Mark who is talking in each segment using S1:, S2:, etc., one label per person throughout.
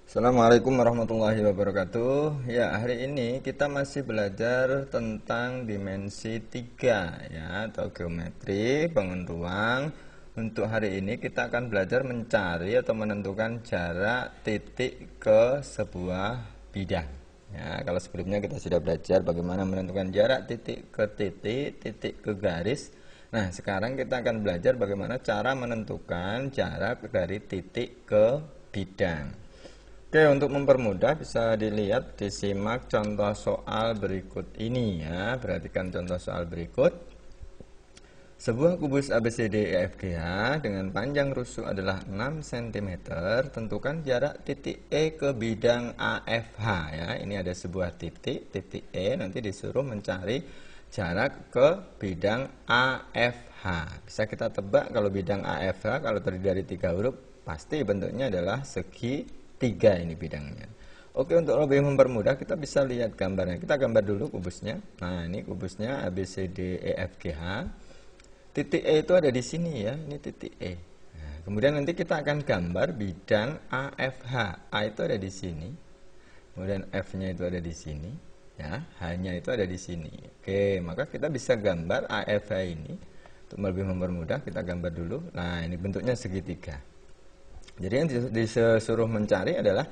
S1: Assalamualaikum warahmatullahi wabarakatuh. Ya, hari ini kita masih belajar tentang dimensi 3 ya, atau geometri bangun ruang. Untuk hari ini kita akan belajar mencari atau menentukan jarak titik ke sebuah bidang. Ya, kalau sebelumnya kita sudah belajar bagaimana menentukan jarak titik ke titik, titik ke garis. Nah, sekarang kita akan belajar bagaimana cara menentukan jarak dari titik ke bidang. Oke, untuk mempermudah bisa dilihat, disimak contoh soal berikut ini ya. Perhatikan contoh soal berikut. Sebuah kubus ABCDEFGH dengan panjang rusuk adalah 6 cm. Tentukan jarak titik E ke bidang AFH ya. Ini ada sebuah titik, titik E, nanti disuruh mencari jarak ke bidang AFH. Bisa kita tebak kalau bidang AFH kalau terdiri dari 3 huruf pasti bentuknya adalah segi 3 ini bidangnya. Oke, untuk lebih mempermudah kita bisa lihat gambarnya. Kita gambar dulu kubusnya. Nah, ini kubusnya ABCDEFGH. Titik E itu ada di sini ya, ini titik E. Nah, kemudian nanti kita akan gambar bidang AFH. A itu ada di sini. Kemudian F-nya itu ada di sini, ya. H-nya itu ada di sini. Oke, maka kita bisa gambar AFH ini. Untuk lebih mempermudah kita gambar dulu. Nah, ini bentuknya segitiga. Jadi yang disuruh mencari adalah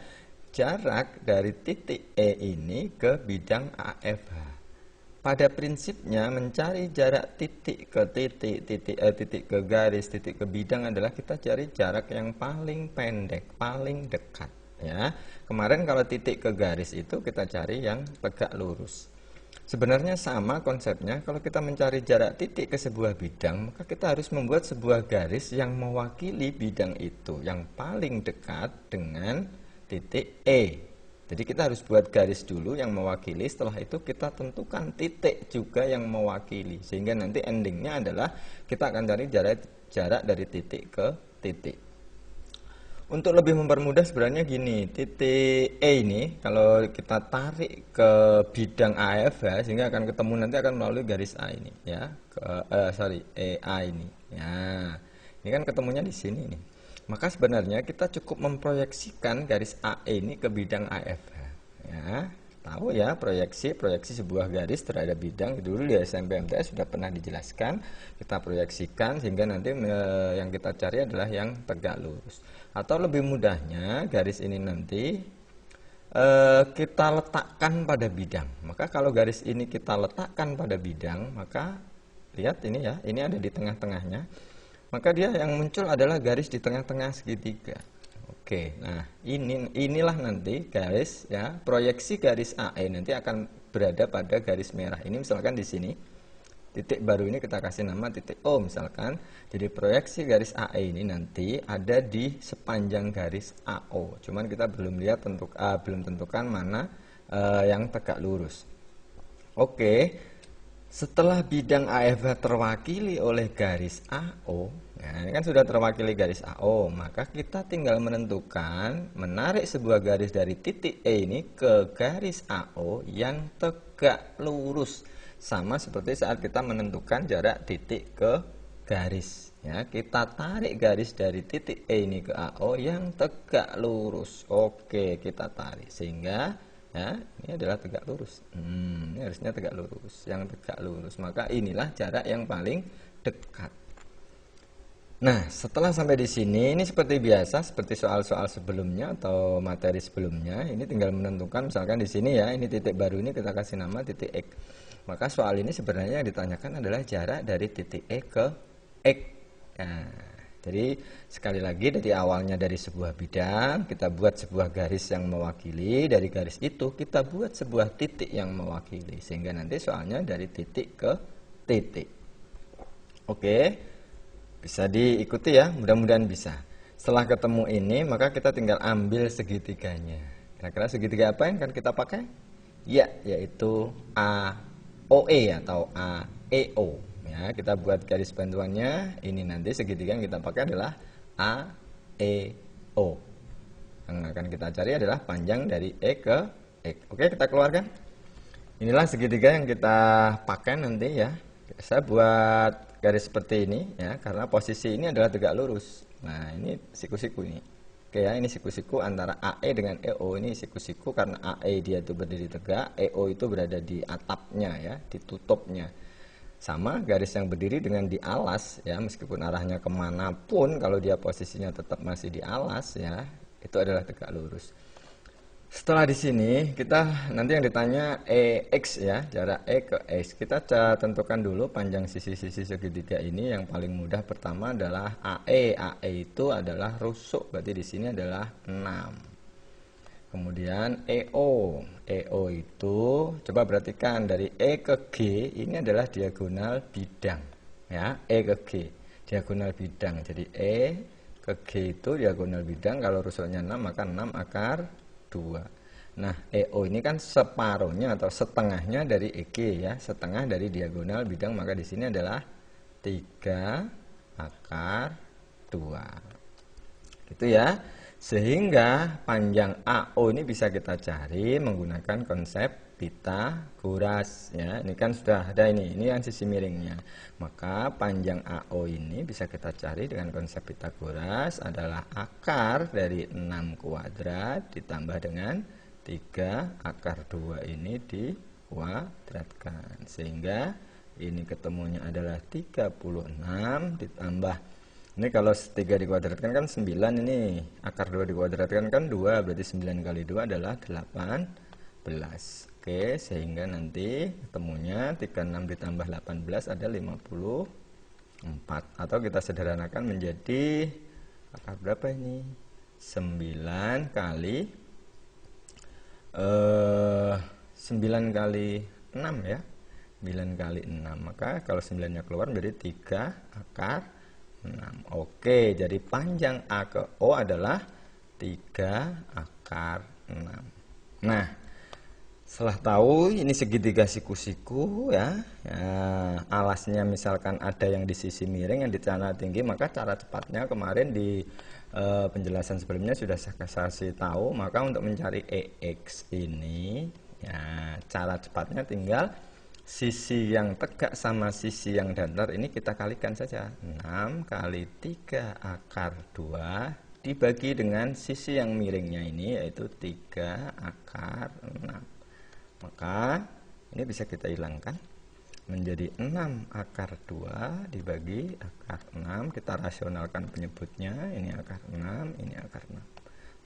S1: jarak dari titik E ini ke bidang AFH. Pada prinsipnya mencari jarak titik ke titik, titik ke garis, titik ke bidang adalah kita cari jarak yang paling pendek, paling dekat. Ya, kemarin kalau titik ke garis itu kita cari yang tegak lurus. Sebenarnya sama konsepnya, kalau kita mencari jarak titik ke sebuah bidang, maka kita harus membuat sebuah garis yang mewakili bidang itu, yang paling dekat dengan titik E. Jadi kita harus buat garis dulu yang mewakili, setelah itu kita tentukan titik juga yang mewakili. Sehingga nanti endingnya adalah kita akan cari jarak dari titik ke titik. Untuk lebih mempermudah sebenarnya gini, titik E ini kalau kita tarik ke bidang AF ya, sehingga akan ketemu nanti akan melalui garis A ini ya, EA ini. Ya, ini kan ketemunya di sini nih. Maka sebenarnya kita cukup memproyeksikan garis AE ini ke bidang AF ya. Tahu ya, proyeksi sebuah garis terhadap bidang dulu di SMP MTS sudah pernah dijelaskan. Kita proyeksikan sehingga nanti yang kita cari adalah yang tegak lurus. Atau lebih mudahnya garis ini nanti kita letakkan pada bidang. Maka kalau garis ini kita letakkan pada bidang, maka lihat ini ya, ini ada di tengah-tengahnya. Maka dia yang muncul adalah garis di tengah-tengah segitiga. Oke, nah inilah nanti garis ya, proyeksi garis AE nanti akan berada pada garis merah. Ini misalkan di sini, titik baru ini kita kasih nama titik O misalkan. Jadi proyeksi garis AE ini nanti ada di sepanjang garis AO. Cuman kita belum lihat belum tentukan mana yang tegak lurus. Oke. Setelah bidang AF terwakili oleh garis AO, ya, ini kan sudah terwakili garis AO, maka kita tinggal menentukan, menarik sebuah garis dari titik E ini ke garis AO yang tegak lurus. Sama seperti saat kita menentukan jarak titik ke garis. Ya, kita tarik garis dari titik E ini ke AO yang tegak lurus. Oke, kita tarik sehingga ya, ini adalah tegak lurus. Ini harusnya tegak lurus, yang tegak lurus. Maka inilah jarak yang paling dekat. Nah, setelah sampai di sini, ini seperti biasa, seperti soal-soal sebelumnya atau materi sebelumnya. Ini tinggal menentukan, misalkan di sini ya, ini titik baru ini kita kasih nama titik X. Maka soal ini sebenarnya yang ditanyakan adalah jarak dari titik E ke X. Nah, jadi sekali lagi dari awalnya dari sebuah bidang, kita buat sebuah garis yang mewakili, dari garis itu kita buat sebuah titik yang mewakili, sehingga nanti soalnya dari titik ke titik. Oke, bisa diikuti ya, mudah-mudahan bisa. Setelah ketemu ini, maka kita tinggal ambil segitiganya. Kira-kira segitiga apa yang akan kita pakai? Ya, yaitu AOE atau AEO. Ya, kita buat garis bantuannya. Ini nanti segitiga yang kita pakai adalah AEO. Yang akan kita cari adalah panjang dari E ke X. Oke, kita keluarkan. Inilah segitiga yang kita pakai nanti ya. Saya buat garis seperti ini ya, karena posisi ini adalah tegak lurus. Nah, ini siku-siku ini. Oke ya, ini siku-siku antara AE dengan EO. Ini siku-siku karena AE dia itu berdiri tegak, EO itu berada di atapnya ya, di tutupnya. Sama garis yang berdiri dengan di alas ya, meskipun arahnya kemanapun, kalau dia posisinya tetap masih di alas ya, itu adalah tegak lurus. Setelah di sini kita nanti yang ditanya EX ya, jarak E ke X. Kita tentukan dulu panjang sisi-sisi segitiga ini. Yang paling mudah pertama adalah AE. AE itu adalah rusuk, berarti di sini adalah 6. Kemudian EO. EO itu coba perhatikan dari E ke G ini adalah diagonal bidang ya, E ke G diagonal bidang. Jadi E ke G itu diagonal bidang, kalau rusuknya 6 maka 6 akar 2. Nah, EO ini kan separuhnya atau setengahnya dari EG ya, setengah dari diagonal bidang, maka di sini adalah 3 akar 2. Gitu ya. Sehingga panjang AO ini bisa kita cari menggunakan konsep Pitagoras ya. Ini kan sudah ada ini kan sisi miringnya. Maka panjang AO ini bisa kita cari dengan konsep Pitagoras adalah akar dari 6 kuadrat ditambah dengan 3 akar 2 ini dikuadratkan. Sehingga ini ketemunya adalah 36 ditambah, ini kalau 3 dikuadratkan kan 9, ini akar 2 dikuadratkan kan 2, berarti 9 kali 2 adalah 18. Oke, sehingga nanti ketemunya 36 ditambah 18 ada 54. Atau kita sederhanakan menjadi akar berapa ini? 9 kali 9 kali 6 ya. 9 kali 6. Maka kalau 9-nya keluar menjadi 3 akar 6. Oke, jadi panjang A ke O adalah 3 akar 6. Nah, setelah tahu ini segitiga siku-siku ya, alasnya misalkan ada yang di sisi miring, yang di celana tinggi, maka cara cepatnya kemarin di penjelasan sebelumnya sudah saya kasih tahu. Maka untuk mencari EX ini ya, cara cepatnya tinggal sisi yang tegak sama sisi yang datar ini kita kalikan saja. 6 kali 3 akar 2 dibagi dengan sisi yang miringnya ini, yaitu 3 akar 6. Maka ini bisa kita hilangkan menjadi 6 akar 2 dibagi akar 6. Kita rasionalkan penyebutnya, ini akar 6, ini akar 6.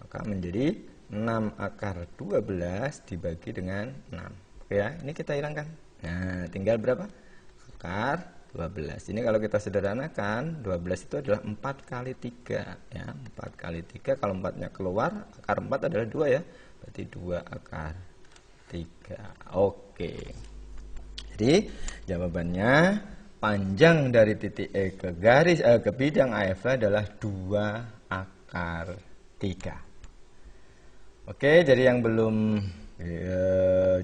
S1: Maka menjadi 6 akar 12 dibagi dengan 6. Oke ya, ini kita hilangkan. Nah, tinggal berapa? Akar 12. Ini kalau kita sederhanakan, 12 itu adalah 4 kali 3 ya. 4 kali 3, kalau 4-nya keluar, akar 4 adalah 2 ya. Berarti 2 akar 3. Oke. Jadi, jawabannya panjang dari titik E ke garis ke bidang AF adalah 2 akar 3. Oke, jadi yang belum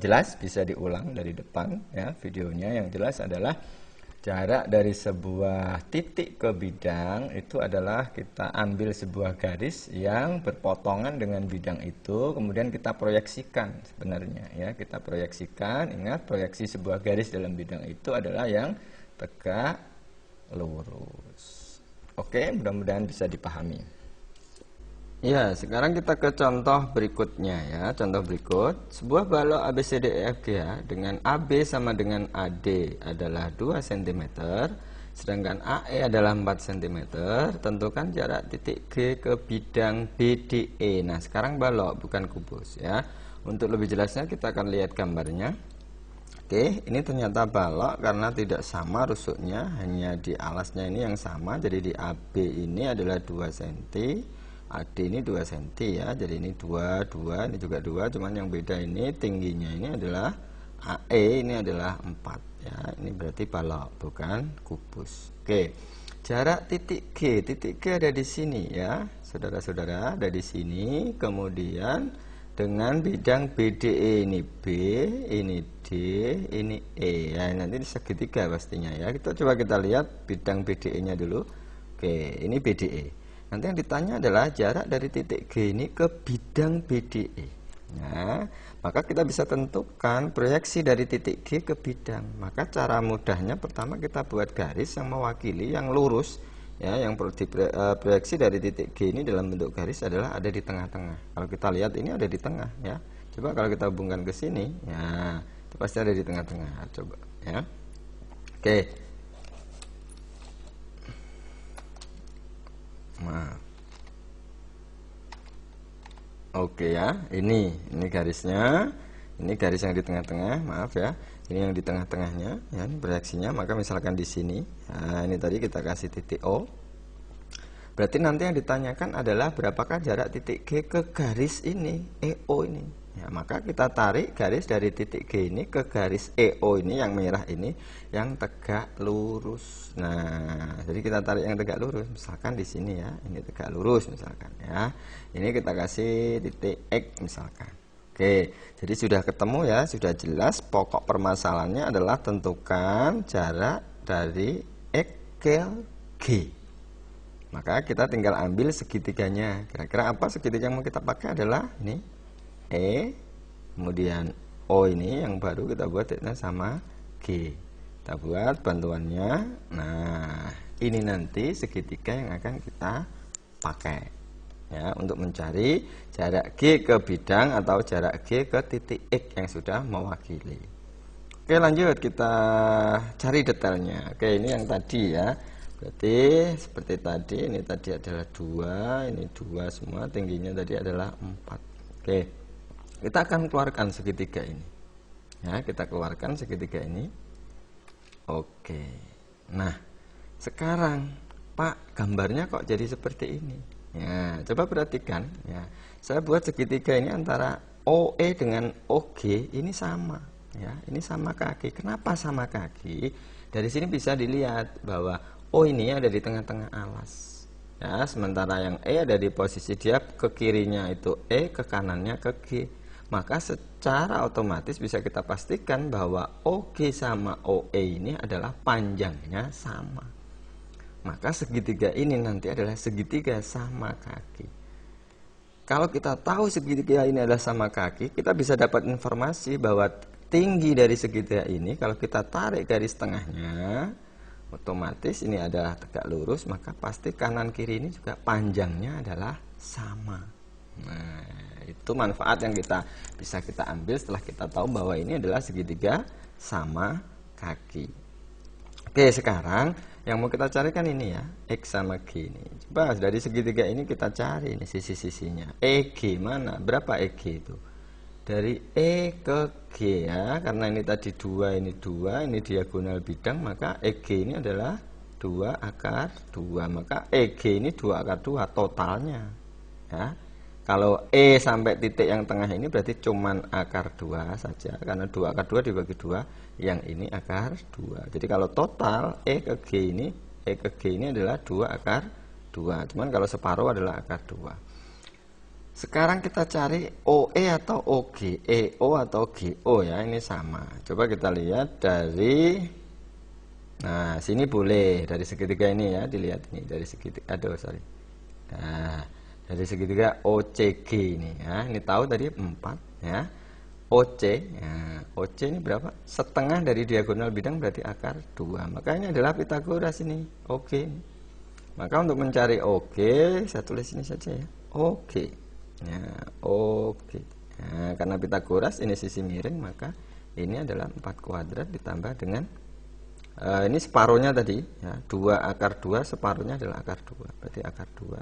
S1: jelas bisa diulang dari depan ya videonya. Yang jelas adalah jarak dari sebuah titik ke bidang itu adalah kita ambil sebuah garis yang berpotongan dengan bidang itu, kemudian kita proyeksikan sebenarnya ya, kita proyeksikan. Ingat, proyeksi sebuah garis dalam bidang itu adalah yang tegak lurus. Oke, mudah-mudahan bisa dipahami. Ya, sekarang kita ke contoh berikutnya ya. Contoh berikut, sebuah balok ABCDEFG ya, dengan AB sama dengan AD adalah 2 cm, sedangkan AE adalah 4 cm. Tentukan jarak titik G ke bidang BDE. Nah, sekarang balok bukan kubus ya. Untuk lebih jelasnya kita akan lihat gambarnya. Oke, ini ternyata balok karena tidak sama rusuknya, hanya di alasnya ini yang sama. Jadi di AB ini adalah 2 cm, AD ini 2 cm ya. Jadi ini 2, ini juga 2, cuman yang beda ini tingginya ini adalah AE ini adalah 4 ya. Ini berarti balok bukan kubus. Oke. Jarak titik G ada di sini ya. Saudara-saudara, ada di sini. Kemudian dengan bidang BDE, ini B, ini D, ini E ya. Nanti di segitiga pastinya ya. Coba kita lihat bidang BDE-nya dulu. Oke, ini BDE. Nanti yang ditanya adalah jarak dari titik G ini ke bidang BDE. Nah, maka kita bisa tentukan proyeksi dari titik G ke bidang. Maka cara mudahnya pertama kita buat garis yang mewakili, yang lurus ya, yang proyeksi dari titik G ini dalam bentuk garis adalah ada di tengah-tengah. Kalau kita lihat ini ada di tengah ya. Coba kalau kita hubungkan ke sini, ya itu pasti ada di tengah-tengah. Coba ya. Oke. Maaf. Oke ya, ini garisnya, ini garis yang di tengah-tengah, maaf ya. Ini yang di tengah-tengahnya, ya, ini proyeksinya. Maka misalkan di sini, nah ini tadi kita kasih titik O. Berarti nanti yang ditanyakan adalah berapakah jarak titik G ke garis ini, EO ini. Ya, maka kita tarik garis dari titik G ini ke garis EO ini, yang merah ini, yang tegak lurus. Nah, jadi kita tarik yang tegak lurus. Misalkan di sini ya, ini tegak lurus misalkan ya. Ini kita kasih titik X misalkan. Oke, jadi sudah ketemu ya, sudah jelas. Pokok permasalahannya adalah tentukan jarak dari X ke G. Maka kita tinggal ambil segitiganya. Kira-kira apa segitiga yang mau kita pakai adalah ini E, kemudian O ini yang baru kita buat sama G. Kita buat bantuannya. Nah, ini nanti segitiga yang akan kita pakai ya, untuk mencari jarak G ke bidang atau jarak G ke titik X yang sudah mewakili. Oke, lanjut kita cari detailnya. Oke, ini yang tadi ya. Berarti seperti tadi, ini tadi adalah 2, ini 2 semua, tingginya tadi adalah 4. Oke, kita akan keluarkan segitiga ini ya, kita keluarkan segitiga ini. Oke, nah sekarang Pak, gambarnya kok jadi seperti ini ya? Coba perhatikan ya, saya buat segitiga ini antara OE dengan OG ini sama ya, ini sama kaki. Kenapa sama kaki? Dari sini bisa dilihat bahwa O ini ada di tengah-tengah alas ya, sementara yang E ada di posisi dia ke kirinya itu E, ke kanannya ke G. Maka secara otomatis bisa kita pastikan bahwa OG sama OE ini adalah panjangnya sama. Maka segitiga ini nanti adalah segitiga sama kaki. Kalau kita tahu segitiga ini adalah sama kaki, kita bisa dapat informasi bahwa tinggi dari segitiga ini, kalau kita tarik garis tengahnya, otomatis ini adalah tegak lurus, maka pasti kanan kiri ini juga panjangnya adalah sama. Nah, itu manfaat yang bisa kita ambil setelah kita tahu bahwa ini adalah segitiga sama kaki. Oke, sekarang yang mau kita carikan ini ya, X sama G ini. Coba dari segitiga ini kita cari ini sisi-sisinya. EG mana? Berapa EG itu? Dari E ke G ya, karena ini tadi 2, ini 2, ini diagonal bidang, maka EG ini adalah 2 akar 2. Maka EG ini 2 akar 2 totalnya ya. Kalau E sampai titik yang tengah ini berarti cuman akar 2 saja, karena 2 akar 2 dibagi 2, yang ini akar 2. Jadi kalau total E ke G ini adalah 2 akar 2. Cuman kalau separuh adalah akar 2. Sekarang kita cari OE atau OG, EO atau GO ya, ini sama. Coba kita lihat dari, nah sini boleh dari segitiga ini ya, dilihat ini dari segitiga, nah dari segitiga OCG ini ya, ini tahu tadi 4 ya. OC ya, OC ini berapa? Setengah dari diagonal bidang berarti akar 2. Maka ini adalah Pitagoras ini, OG ini. Maka untuk mencari OG, saya tulis ini saja ya, OG ya, oke. Nah, karena Pitagoras ini sisi miring, maka ini adalah 4 kuadrat ditambah dengan ini separuhnya tadi ya, 2 akar 2, separuhnya adalah akar 2, berarti akar 2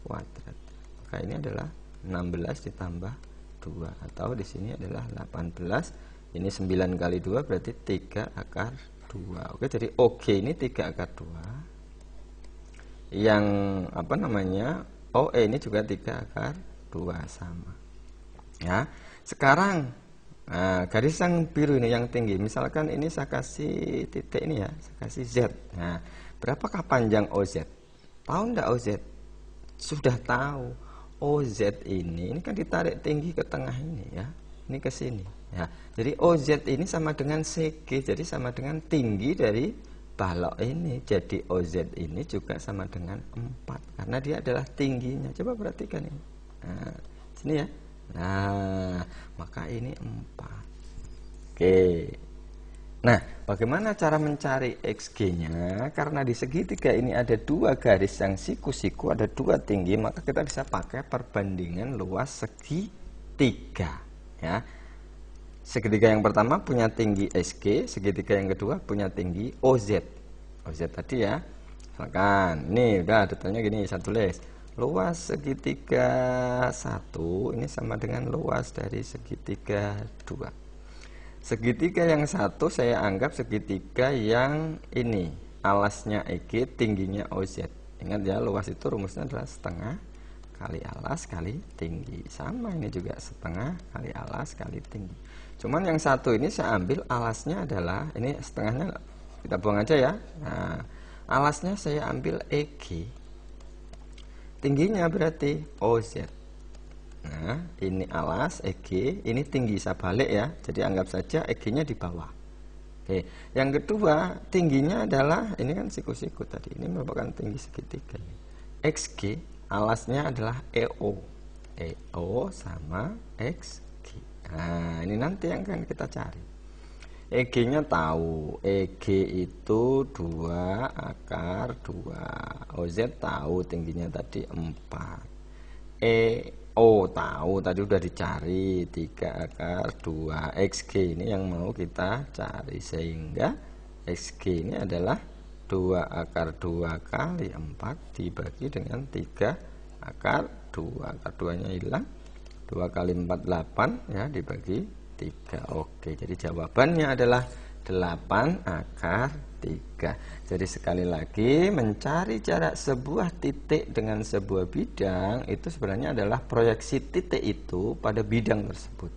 S1: kuadrat. Maka ini adalah 16 ditambah 2, atau di sini adalah 18. Ini 9 kali 2 berarti 3 akar 2. Oke, jadi OG ini 3 akar 2. Yang apa namanya? OE ini juga 3 akar 2 sama ya. Sekarang nah, garis yang biru ini yang tinggi, misalkan ini saya kasih titik ini ya, saya kasih Z. Nah, berapakah panjang OZ? Tahu enggak OZ? Sudah tahu. OZ ini kan ditarik tinggi ke tengah ini ya, ini ke sini ya. Jadi OZ ini sama dengan CG, jadi sama dengan tinggi dari balok ini. Jadi OZ ini juga sama dengan 4 karena dia adalah tingginya. Coba perhatikan ini. Nah, sini ya. Nah, maka ini 4. Oke. Nah, bagaimana cara mencari XG-nya? Karena di segitiga ini ada dua garis yang siku-siku, ada dua tinggi, maka kita bisa pakai perbandingan luas segitiga. Ya. Segitiga yang pertama punya tinggi SG, segitiga yang kedua punya tinggi OZ. OZ tadi ya. Misalkan, ini udah detailnya gini, saya tulis. Luas segitiga 1 ini sama dengan luas dari segitiga 2. Segitiga yang satu saya anggap segitiga yang ini, alasnya EG, tingginya OZ. Ingat ya, luas itu rumusnya adalah setengah kali alas kali tinggi. Sama ini juga setengah kali alas kali tinggi. Cuman yang satu ini saya ambil alasnya adalah, ini setengahnya kita buang aja ya. Nah, alasnya saya ambil EG. Tingginya berarti OZ. Nah, ini alas EG, ini tinggi, saya balik ya. Jadi anggap saja EG-nya di bawah. Oke, yang kedua tingginya adalah, ini kan siku-siku tadi, ini merupakan tinggi segitiga. XG, alasnya adalah EO. EO sama XG. Nah, ini nanti yang akan kita cari. EG-nya tahu, EG itu 2 akar 2. OZ tahu tingginya tadi 4. Tahu tadi udah dicari 3 akar 2. XG ini yang mau kita cari, sehingga XG ini adalah 2 akar 2 kali 4 dibagi dengan 3 akar 2. Akar 2 nya hilang, 2 kali 4 8 ya, dibagi 3. Oke, jadi jawabannya adalah 8 akar 3. Jadi sekali lagi, mencari jarak sebuah titik dengan sebuah bidang itu sebenarnya adalah proyeksi titik itu pada bidang tersebut.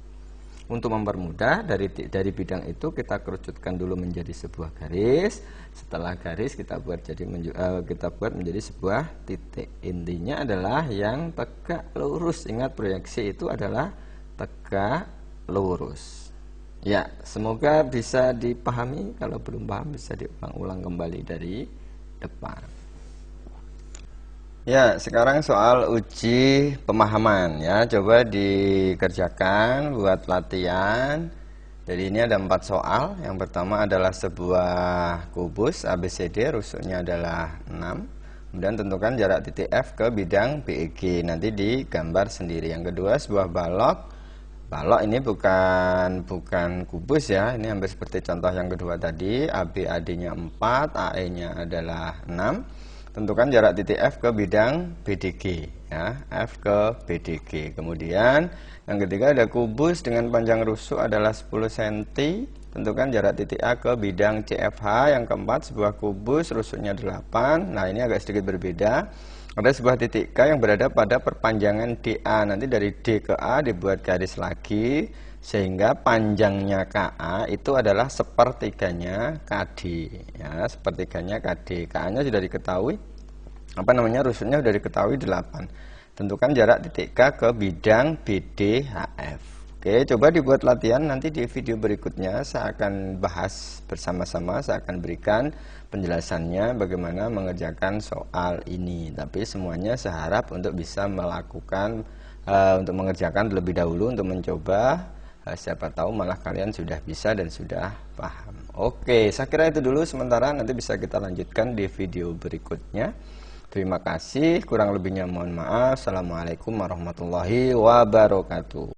S1: Untuk mempermudah, dari bidang itu kita kerucutkan dulu menjadi sebuah garis. Setelah garis kita buat menjadi sebuah titik. Intinya adalah yang tegak lurus. Ingat, proyeksi itu adalah tegak lurus. Ya, semoga bisa dipahami. Kalau belum paham bisa diulang-ulang kembali dari depan. Ya, sekarang soal uji pemahaman ya. Coba dikerjakan buat latihan. Jadi ini ada 4 soal. Yang pertama adalah sebuah kubus ABCD, rusuknya adalah 6. Kemudian tentukan jarak titik F ke bidang BEG. Nanti digambar sendiri. Yang kedua, sebuah balok. Balok ini bukan kubus ya, ini hampir seperti contoh yang kedua tadi. AB AD-nya 4, AE-nya adalah 6. Tentukan jarak titik F ke bidang BDG ya, F ke BDG. Kemudian yang ketiga ada kubus dengan panjang rusuk adalah 10 cm. Tentukan jarak titik A ke bidang CFH. Yang keempat, sebuah kubus rusuknya 8. Nah, ini agak sedikit berbeda. Ada sebuah titik K yang berada pada perpanjangan DA. Nanti dari D ke A dibuat garis lagi, sehingga panjangnya KA itu adalah sepertiganya KD ya, sepertiganya KD. KA-nya sudah diketahui, rusuknya sudah diketahui 8. Tentukan jarak titik K ke bidang BDHF. Oke, coba dibuat latihan. Nanti di video berikutnya saya akan bahas bersama-sama, saya akan berikan penjelasannya bagaimana mengerjakan soal ini. Tapi semuanya saya harap untuk bisa melakukan, untuk mengerjakan terlebih dahulu untuk mencoba. Siapa tahu malah kalian sudah bisa dan sudah paham. Oke, saya kira itu dulu sementara, nanti bisa kita lanjutkan di video berikutnya. Terima kasih, kurang lebihnya mohon maaf. Assalamualaikum warahmatullahi wabarakatuh.